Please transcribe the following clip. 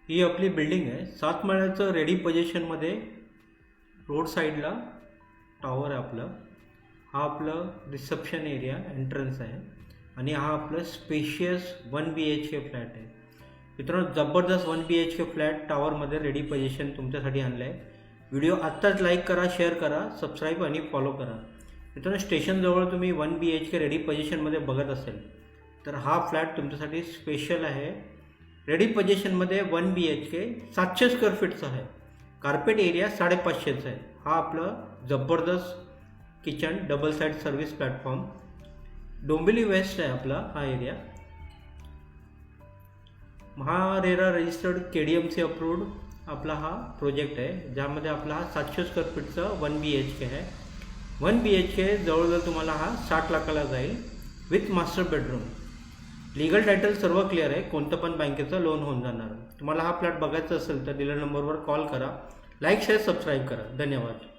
ही आपली बिल्डिंग आहे, 7 माळ्याचं ready पोझिशनमध्ये road साईडला टॉवर आहे आपलं. हा आपलं रिसेप्शन एरिया एंट्रन्स आहे आणि हा आपलं स्पेशियस 1 BHK फ्लॅट आहे. मित्रांनो, जबरदस्त 1 BHK फ्लॅट टॉवरमध्ये रेडी पोझिशन तुमच्यासाठी आणलं आहे. व्हिडिओ आत्ताच लाईक करा, शेअर करा, सबस्क्राईब आणि फॉलो करा. मित्रांनो, स्टेशनजवळ तुम्ही 1 BHK रेडी पोझिशनमध्ये बघत असेल तर हा फ्लॅट तुमच्यासाठी स्पेशल आहे. रेडी पोझिशनमध्ये 1 BHK 700 स्क्वेअर फीटचा आहे. कार्पेट एरिया 550चा आहे. हा आपलं जबरदस्त kitchen double side service platform. Dombivli west आहे आपला हा एरिया. महारेरा रजिस्टर्ड KDMC अप्रूव्ड आपला हा प्रोजेक्ट आहे, ज्यामध्ये आपला हा 700 स्क्वेअर फीटचा 1 BHK आहे. 1 BHK जवळजवळ तुम्हाला हा 60 लाखाला जाईल with master bedroom. Legal title सर्व क्लिअर आहे, कोणतं पण बँकेचं लोन होऊन जाणार. तुम्हाला हा फ्लॅट बघायचा असेल तर दिलेल्या नंबरवर कॉल करा. लाईक शेअर सबस्क्राईब करा. धन्यवाद.